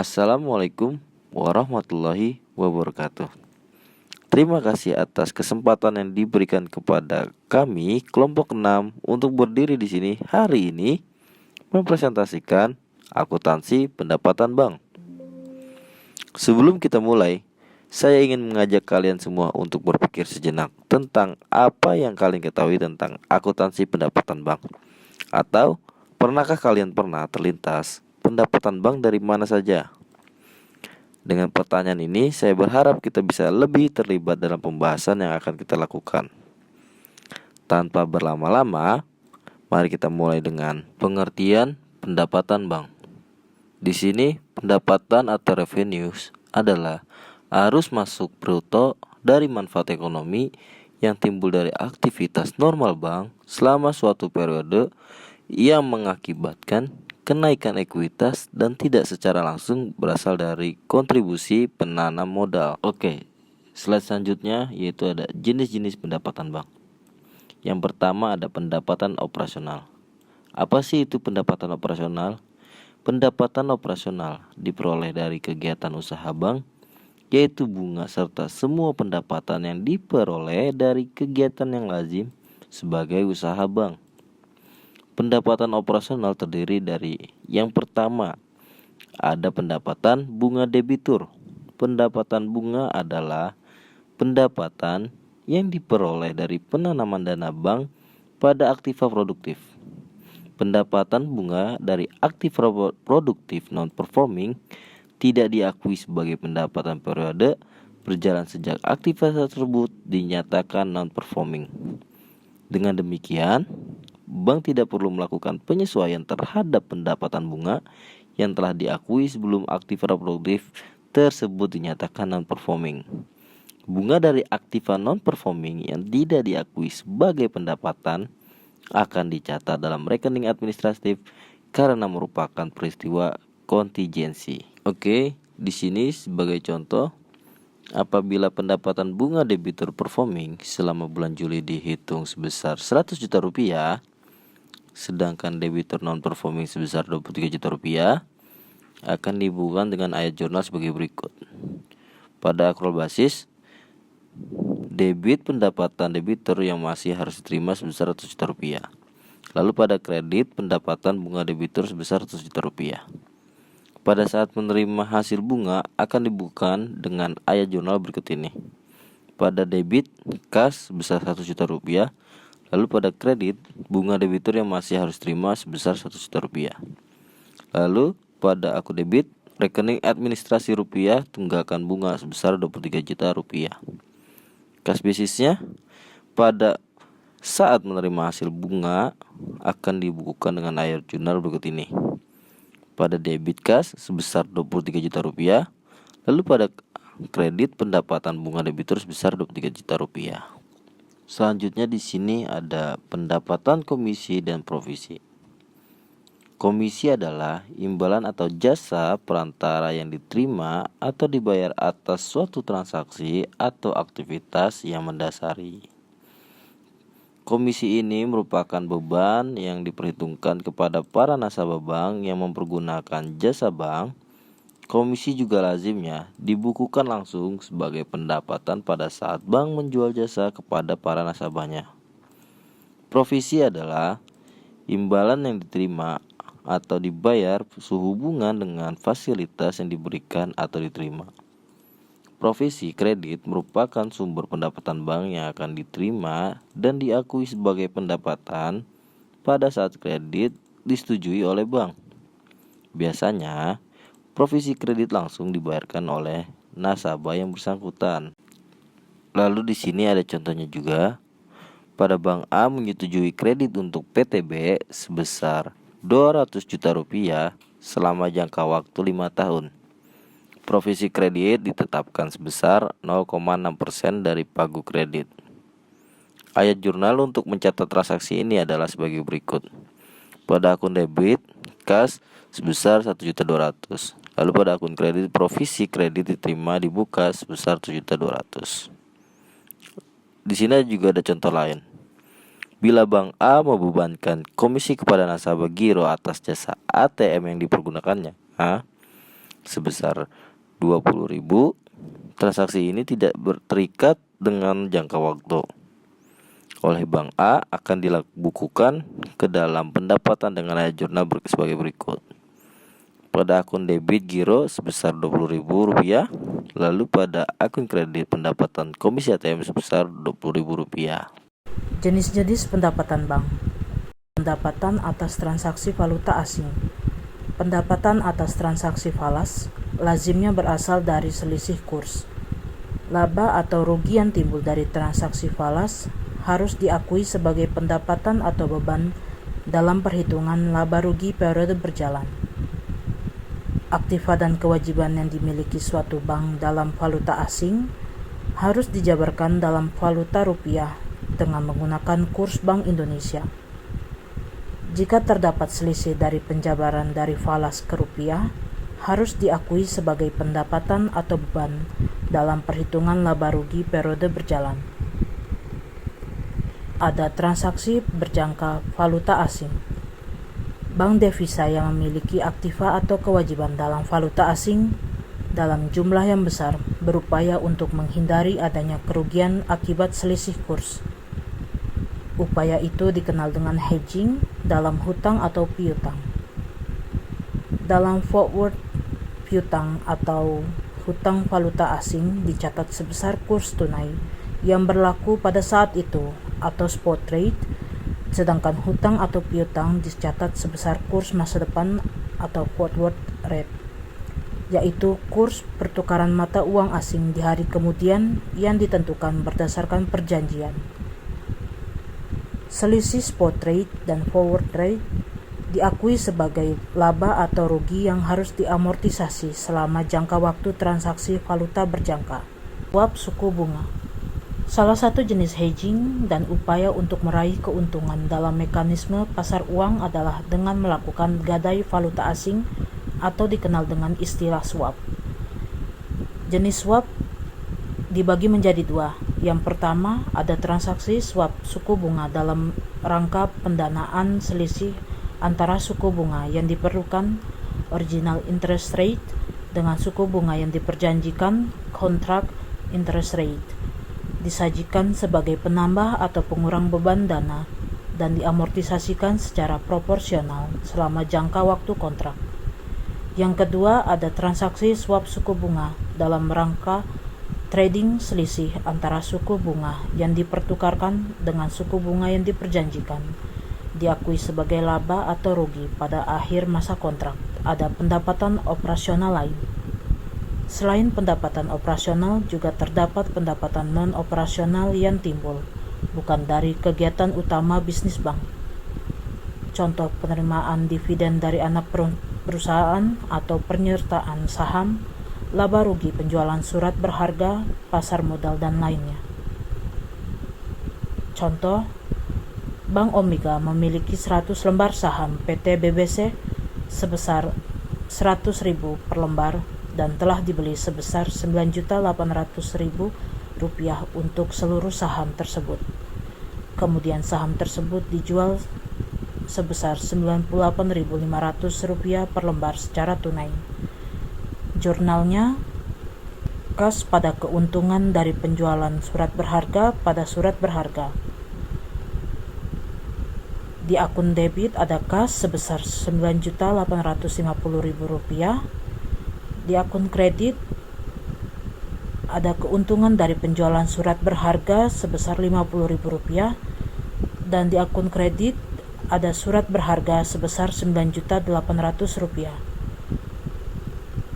Assalamualaikum warahmatullahi wabarakatuh. Terima kasih atas kesempatan yang diberikan kepada kami kelompok 6 untuk berdiri di sini hari ini mempresentasikan akuntansi pendapatan bank. Sebelum kita mulai, saya ingin mengajak kalian semua untuk berpikir sejenak tentang apa yang kalian ketahui tentang akuntansi pendapatan bank. Atau pernahkah kalian pernah terlintas pendapatan bank dari mana saja? Dengan pertanyaan ini, saya berharap kita bisa lebih terlibat dalam pembahasan yang akan kita lakukan. Tanpa berlama-lama, mari kita mulai dengan pengertian pendapatan bank. Di sini, pendapatan atau revenues adalah arus masuk bruto dari manfaat ekonomi yang timbul dari aktivitas normal bank selama suatu periode yang mengakibatkan kenaikan ekuitas dan tidak secara langsung berasal dari kontribusi penanam modal. Oke, slide selanjutnya yaitu ada jenis-jenis pendapatan bank. Yang pertama ada pendapatan operasional. Apa sih itu pendapatan operasional? Pendapatan operasional diperoleh dari kegiatan usaha bank, yaitu bunga serta semua pendapatan yang diperoleh dari kegiatan yang lazim sebagai usaha bank. Pendapatan operasional terdiri dari yang pertama, ada pendapatan bunga debitur. Pendapatan bunga adalah pendapatan yang diperoleh dari penanaman dana bank pada aktiva produktif. Pendapatan bunga dari aktiva produktif non-performing tidak diakui sebagai pendapatan periode berjalan sejak aktivitas tersebut dinyatakan non-performing. Dengan demikian, bank tidak perlu melakukan penyesuaian terhadap pendapatan bunga yang telah diakui sebelum aktiva produktif tersebut dinyatakan non-performing. Bunga dari aktiva non-performing yang tidak diakui sebagai pendapatan akan dicatat dalam rekening administratif karena merupakan peristiwa kontingensi. Oke, di sini sebagai contoh, apabila pendapatan bunga debitur performing selama bulan Juli dihitung sebesar 100 juta rupiah, sedangkan debitur non-performing sebesar 23 juta rupiah, akan dibukukan dengan ayat jurnal sebagai berikut. Pada akrual basis, debit pendapatan debitur yang masih harus diterima sebesar 100 juta rupiah. Lalu pada kredit pendapatan bunga debitur sebesar 100 juta rupiah. Pada saat menerima hasil bunga akan dibukukan dengan ayat jurnal berikut ini. Pada debit kas sebesar 100 juta rupiah. Lalu pada kredit bunga debitur yang masih harus terima sebesar 100 juta rupiah. Lalu pada aku debit rekening administrasi rupiah tunggakan bunga sebesar 23 juta rupiah. Kas basisnya pada saat menerima hasil bunga akan dibukukan dengan ayat jurnal berikut ini. Pada debit kas sebesar 23 juta rupiah, lalu pada kredit pendapatan bunga debitur sebesar 23 juta rupiah. Selanjutnya di sini ada pendapatan komisi dan provisi. Komisi adalah imbalan atau jasa perantara yang diterima atau dibayar atas suatu transaksi atau aktivitas yang mendasari. Komisi ini merupakan beban yang diperhitungkan kepada para nasabah bank yang mempergunakan jasa bank. Komisi juga lazimnya dibukukan langsung sebagai pendapatan pada saat bank menjual jasa kepada para nasabahnya. Provisi adalah imbalan yang diterima atau dibayar sehubungan dengan fasilitas yang diberikan atau diterima. Provisi kredit merupakan sumber pendapatan bank yang akan diterima dan diakui sebagai pendapatan pada saat kredit disetujui oleh bank. Biasanya, provisi kredit langsung dibayarkan oleh nasabah yang bersangkutan. Lalu di sini ada contohnya juga. Pada Bank A menyetujui kredit untuk PTB sebesar 200 juta rupiah selama jangka waktu 5 tahun. Provisi kredit ditetapkan sebesar 0,6% dari pagu kredit. Ayat jurnal untuk mencatat transaksi ini adalah sebagai berikut. Pada akun debit kas sebesar 1.200.000. Lalu pada akun kredit provisi kredit diterima dibuka sebesar 7.200.000. Di sini juga ada contoh lain. Bila Bank A membebankan komisi kepada nasabah giro atas jasa ATM yang dipergunakannya, sebesar 20.000. Transaksi ini tidak terikat dengan jangka waktu. Oleh Bank A akan dibukukan ke dalam pendapatan dengan nilai jurnal sebagai berikut. Pada akun debit giro sebesar Rp20.000, lalu pada akun kredit pendapatan komisi ATM sebesar Rp20.000. Jenis-jenis pendapatan bank. Pendapatan atas transaksi valuta asing. Pendapatan atas transaksi falas lazimnya berasal dari selisih kurs. Laba atau rugi yang timbul dari transaksi falas harus diakui sebagai pendapatan atau beban dalam perhitungan laba rugi periode berjalan. Aktiva dan kewajiban yang dimiliki suatu bank dalam valuta asing harus dijabarkan dalam valuta rupiah dengan menggunakan kurs Bank Indonesia. Jika terdapat selisih dari penjabaran dari falas ke rupiah, harus diakui sebagai pendapatan atau beban dalam perhitungan laba rugi periode berjalan. Ada transaksi berjangka valuta asing. Bank devisa yang memiliki aktiva atau kewajiban dalam valuta asing dalam jumlah yang besar berupaya untuk menghindari adanya kerugian akibat selisih kurs. Upaya itu dikenal dengan hedging dalam hutang atau piutang. Dalam forward piutang atau hutang valuta asing dicatat sebesar kurs tunai yang berlaku pada saat itu atau spot rate, sedangkan hutang atau piutang dicatat sebesar kurs masa depan atau forward rate, yaitu kurs pertukaran mata uang asing di hari kemudian yang ditentukan berdasarkan perjanjian. Selisih spot rate dan forward rate diakui sebagai laba atau rugi yang harus diamortisasi selama jangka waktu transaksi valuta berjangka. Swap suku bunga. Salah satu jenis hedging dan upaya untuk meraih keuntungan dalam mekanisme pasar uang adalah dengan melakukan gadai valuta asing atau dikenal dengan istilah swap. Jenis swap dibagi menjadi dua. Yang pertama, ada transaksi swap suku bunga dalam rangka pendanaan selisih antara suku bunga yang diperlukan original interest rate dengan suku bunga yang diperjanjikan contract interest rate, disajikan sebagai penambah atau pengurang beban dana dan diamortisasikan secara proporsional selama jangka waktu kontrak. Yang kedua, ada transaksi swap suku bunga dalam rangka trading selisih antara suku bunga yang dipertukarkan dengan suku bunga yang diperjanjikan, diakui sebagai laba atau rugi pada akhir masa kontrak. Ada pendapatan operasional lain. Selain pendapatan operasional, juga terdapat pendapatan non-operasional yang timbul bukan dari kegiatan utama bisnis bank. Contoh penerimaan dividen dari anak perusahaan atau penyertaan saham, laba rugi penjualan surat berharga, pasar modal, dan lainnya. Contoh, Bank Omega memiliki 100 lembar saham PT BBC sebesar 100.000 per lembar dan telah dibeli sebesar Rp9.800.000 untuk seluruh saham tersebut. Kemudian saham tersebut dijual sebesar Rp98.500 per lembar secara tunai. Jurnalnya kas pada keuntungan dari penjualan surat berharga pada surat berharga. Di akun debit ada kas sebesar Rp9.850.000. Di akun kredit ada keuntungan dari penjualan surat berharga sebesar Rp50.000 dan di akun kredit ada surat berharga sebesar Rp9.800.000.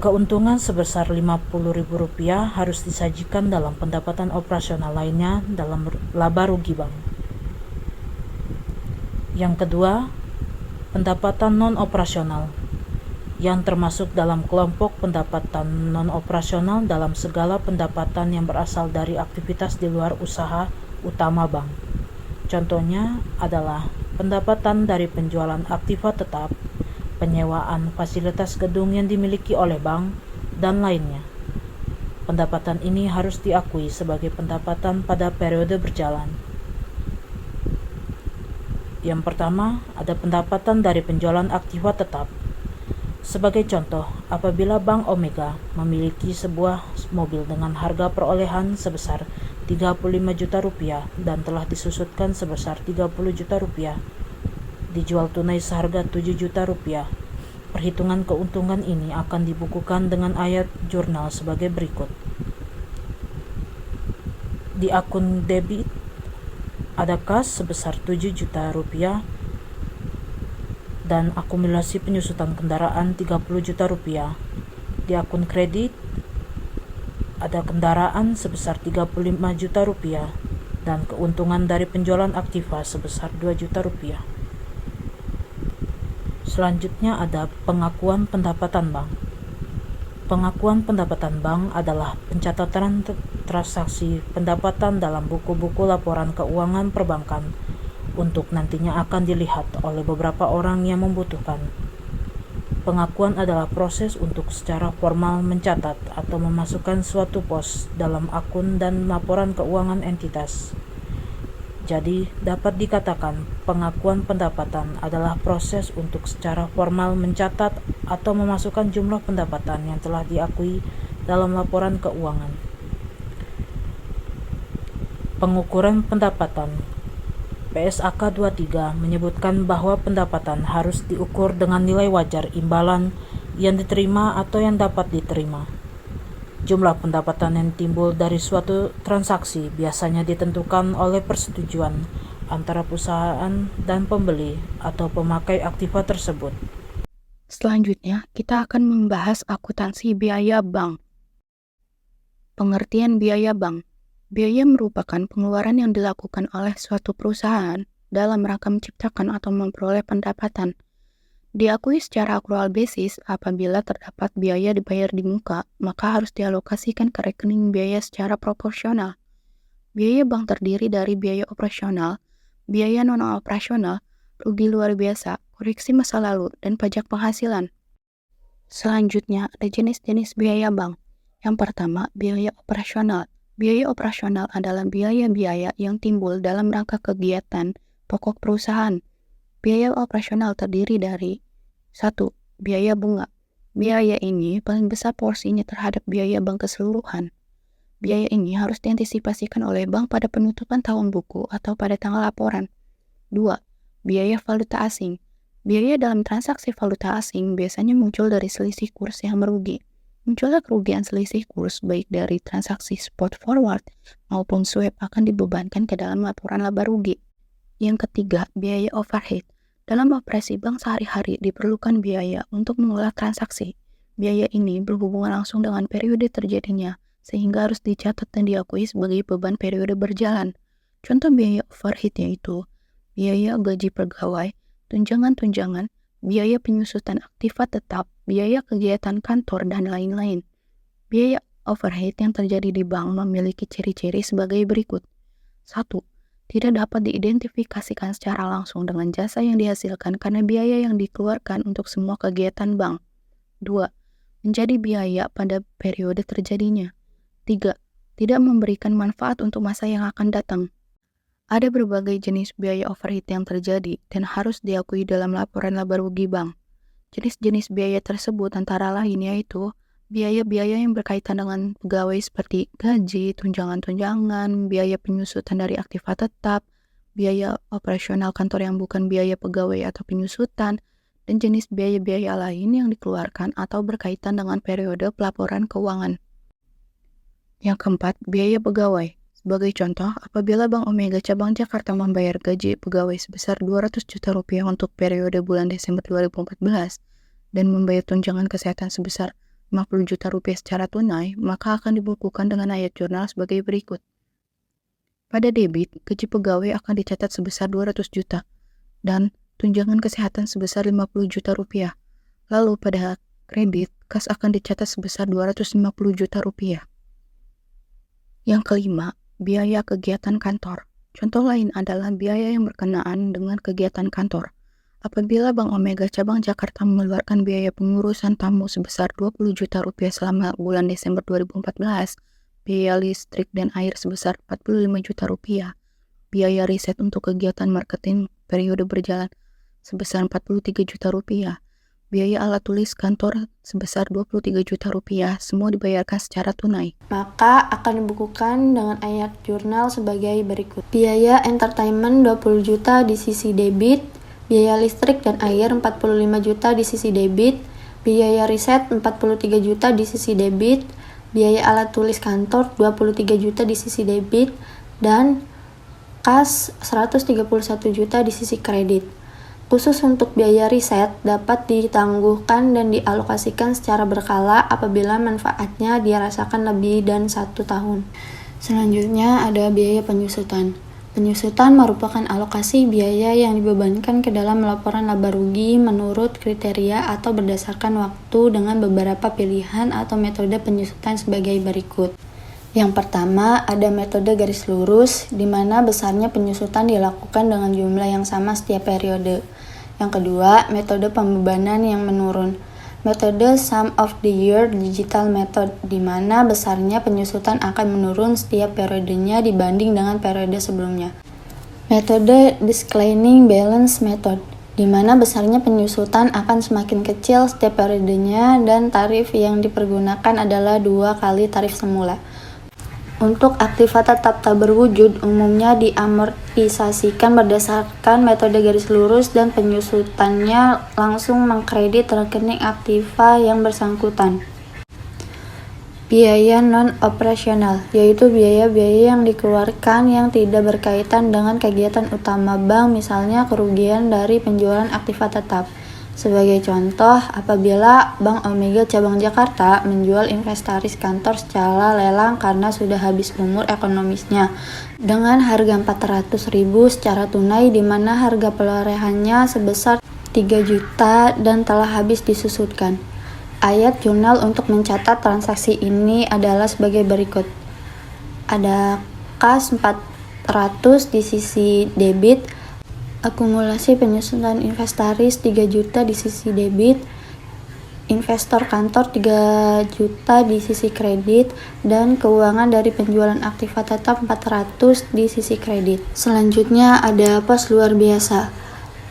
Keuntungan sebesar Rp50.000 harus disajikan dalam pendapatan operasional lainnya dalam laba rugi bank. Yang kedua, pendapatan non-operasional yang termasuk dalam kelompok pendapatan non-operasional dalam segala pendapatan yang berasal dari aktivitas di luar usaha utama bank. Contohnya adalah pendapatan dari penjualan aktiva tetap, penyewaan fasilitas gedung yang dimiliki oleh bank, dan lainnya. Pendapatan ini harus diakui sebagai pendapatan pada periode berjalan. Yang pertama, ada pendapatan dari penjualan aktiva tetap. Sebagai contoh, apabila Bank Omega memiliki sebuah mobil dengan harga perolehan sebesar 35 juta rupiah dan telah disusutkan sebesar 30 juta rupiah, dijual tunai seharga 7 juta rupiah, perhitungan keuntungan ini akan dibukukan dengan ayat jurnal sebagai berikut. Di akun debit ada kas sebesar 7 juta rupiah dan akumulasi penyusutan kendaraan 30 juta rupiah. Di akun kredit ada kendaraan sebesar 35 juta rupiah dan keuntungan dari penjualan aktiva sebesar 2 juta rupiah. Selanjutnya ada pengakuan pendapatan bank. Pengakuan pendapatan bank adalah pencatatan transaksi pendapatan dalam buku-buku laporan keuangan perbankan untuk nantinya akan dilihat oleh beberapa orang yang membutuhkan. Pengakuan adalah proses untuk secara formal mencatat atau memasukkan suatu pos dalam akun dan laporan keuangan entitas. Jadi, dapat dikatakan pengakuan pendapatan adalah proses untuk secara formal mencatat atau memasukkan jumlah pendapatan yang telah diakui dalam laporan keuangan. Pengukuran pendapatan. PSAK 23 menyebutkan bahwa pendapatan harus diukur dengan nilai wajar imbalan yang diterima atau yang dapat diterima. Jumlah pendapatan yang timbul dari suatu transaksi biasanya ditentukan oleh persetujuan antara perusahaan dan pembeli atau pemakai aktiva tersebut. Selanjutnya, kita akan membahas akuntansi biaya bank. Pengertian biaya bank. Biaya merupakan pengeluaran yang dilakukan oleh suatu perusahaan dalam rangka menciptakan atau memperoleh pendapatan. Diakui secara accrual basis apabila terdapat biaya dibayar di muka, maka harus dialokasikan ke rekening biaya secara proporsional. Biaya bank terdiri dari biaya operasional, biaya non-operasional, rugi luar biasa, koreksi masa lalu, dan pajak penghasilan. Selanjutnya, ada jenis-jenis biaya bank. Yang pertama, biaya operasional. Biaya operasional adalah biaya-biaya yang timbul dalam rangka kegiatan pokok perusahaan. Biaya operasional terdiri dari 1. Biaya bunga. Biaya ini paling besar porsinya terhadap biaya bank keseluruhan. Biaya ini harus diantisipasikan oleh bank pada penutupan tahun buku atau pada tanggal laporan. 2. Biaya valuta asing. Biaya dalam transaksi valuta asing biasanya muncul dari selisih kurs yang merugi. Munculnya kerugian selisih kurs baik dari transaksi spot forward maupun swap akan dibebankan ke dalam laporan laba rugi. Yang ketiga, biaya overhead. Dalam operasi bank sehari-hari diperlukan biaya untuk mengolah transaksi. Biaya ini berhubungan langsung dengan periode terjadinya, sehingga harus dicatat dan diakui sebagai beban periode berjalan. Contoh biaya overhead yaitu biaya gaji pegawai, tunjangan-tunjangan, biaya penyusutan aktiva tetap, biaya kegiatan kantor, dan lain-lain. Biaya overhead yang terjadi di bank memiliki ciri-ciri sebagai berikut. 1. Tidak dapat diidentifikasikan secara langsung dengan jasa yang dihasilkan karena biaya yang dikeluarkan untuk semua kegiatan bank. 2. Menjadi biaya pada periode terjadinya. 3. Tidak memberikan manfaat untuk masa yang akan datang. Ada berbagai jenis biaya overhead yang terjadi dan harus diakui dalam laporan laba rugi bank. Jenis-jenis biaya tersebut antara lain yaitu biaya-biaya yang berkaitan dengan pegawai seperti gaji, tunjangan-tunjangan, biaya penyusutan dari aktiva tetap, biaya operasional kantor yang bukan biaya pegawai atau penyusutan, dan jenis biaya-biaya lain yang dikeluarkan atau berkaitan dengan periode pelaporan keuangan. Yang keempat, biaya pegawai. Sebagai contoh, apabila Bank Omega Cabang Jakarta membayar gaji pegawai sebesar 200 juta rupiah untuk periode bulan Desember 2014 dan membayar tunjangan kesehatan sebesar 50 juta rupiah secara tunai, maka akan dibukukan dengan ayat jurnal sebagai berikut. Pada debit, gaji pegawai akan dicatat sebesar 200 juta dan tunjangan kesehatan sebesar 50 juta rupiah. Lalu pada kredit, kas akan dicatat sebesar 250 juta rupiah. Yang kelima, biaya kegiatan kantor. Contoh lain adalah biaya yang berkenaan dengan kegiatan kantor. Apabila Bank Omega Cabang Jakarta mengeluarkan biaya pengurusan tamu sebesar 20 juta rupiah selama bulan Desember 2014, biaya listrik dan air sebesar 45 juta rupiah, biaya riset untuk kegiatan marketing periode berjalan sebesar 43 juta rupiah, biaya alat tulis kantor sebesar 23 juta rupiah, semua dibayarkan secara tunai. Maka akan dibukukan dengan ayat jurnal sebagai berikut. Biaya entertainment 20 juta di sisi debit, biaya listrik dan air 45 juta di sisi debit, biaya riset 43 juta di sisi debit, biaya alat tulis kantor 23 juta di sisi debit, dan kas 131 juta di sisi kredit. Khusus untuk biaya riset dapat ditangguhkan dan dialokasikan secara berkala apabila manfaatnya dirasakan lebih dan 1 tahun. Selanjutnya ada biaya penyusutan. Penyusutan merupakan alokasi biaya yang dibebankan ke dalam laporan laba rugi menurut kriteria atau berdasarkan waktu dengan beberapa pilihan atau metode penyusutan sebagai berikut. Yang pertama, ada metode garis lurus, di mana besarnya penyusutan dilakukan dengan jumlah yang sama setiap periode. Yang kedua, metode pembebanan yang menurun. Metode sum of the year digital method, di mana besarnya penyusutan akan menurun setiap periodenya dibanding dengan periode sebelumnya. Metode declining balance method, di mana besarnya penyusutan akan semakin kecil setiap periodenya dan tarif yang dipergunakan adalah 2 kali tarif semula. Untuk aktiva tetap tak berwujud umumnya diamortisasikan berdasarkan metode garis lurus dan penyusutannya langsung mengkredit rekening aktiva yang bersangkutan. Biaya non-operasional, yaitu biaya-biaya yang dikeluarkan yang tidak berkaitan dengan kegiatan utama bank, misalnya kerugian dari penjualan aktiva tetap. Sebagai contoh, apabila Bank Omega Cabang Jakarta menjual inventaris kantor secara lelang karena sudah habis umur ekonomisnya dengan harga 400.000 secara tunai, di mana harga perolehannya sebesar 3 juta dan telah habis disusutkan. Ayat jurnal untuk mencatat transaksi ini adalah sebagai berikut. Ada kas 400 di sisi debit, akumulasi penyusutan inventaris 3 juta di sisi debit, investor kantor 3 juta di sisi kredit, dan keuangan dari penjualan aktiva tetap 400 di sisi kredit. Selanjutnya ada pos luar biasa,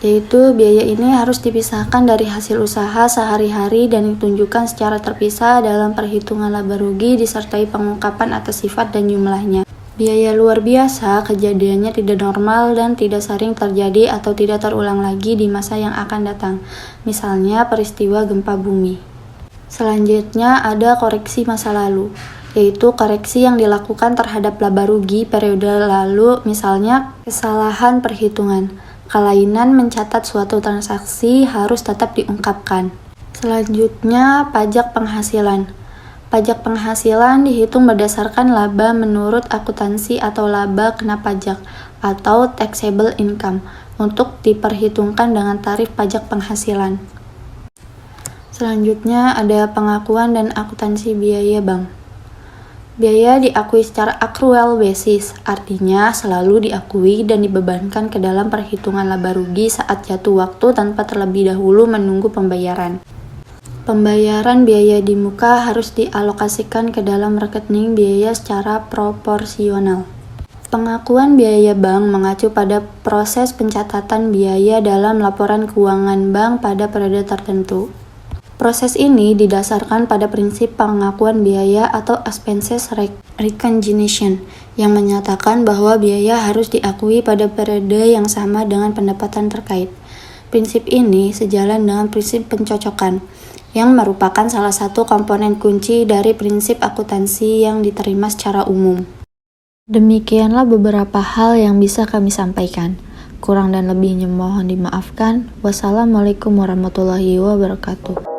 yaitu biaya ini harus dipisahkan dari hasil usaha sehari-hari dan ditunjukkan secara terpisah dalam perhitungan laba rugi disertai pengungkapan atas sifat dan jumlahnya. Biaya luar biasa kejadiannya tidak normal dan tidak sering terjadi atau tidak terulang lagi di masa yang akan datang, misalnya peristiwa gempa bumi. Selanjutnya ada koreksi masa lalu, yaitu koreksi yang dilakukan terhadap laba rugi periode lalu, misalnya kesalahan perhitungan. Kelainan mencatat suatu transaksi harus tetap diungkapkan. Selanjutnya pajak penghasilan. Pajak penghasilan dihitung berdasarkan laba menurut akuntansi atau laba kena pajak atau taxable income untuk diperhitungkan dengan tarif pajak penghasilan. Selanjutnya ada pengakuan dan akuntansi biaya bank. Biaya diakui secara accrual basis, artinya selalu diakui dan dibebankan ke dalam perhitungan laba rugi saat jatuh waktu tanpa terlebih dahulu menunggu pembayaran. Pembayaran biaya di muka harus dialokasikan ke dalam rekening biaya secara proporsional. Pengakuan biaya bank mengacu pada proses pencatatan biaya dalam laporan keuangan bank pada periode tertentu. Proses ini didasarkan pada prinsip pengakuan biaya atau expenses recognition yang menyatakan bahwa biaya harus diakui pada periode yang sama dengan pendapatan terkait. Prinsip ini sejalan dengan prinsip pencocokan, yang merupakan salah satu komponen kunci dari prinsip akuntansi yang diterima secara umum. Demikianlah beberapa hal yang bisa kami sampaikan. Kurang dan lebihnya mohon dimaafkan. Wassalamualaikum warahmatullahi wabarakatuh.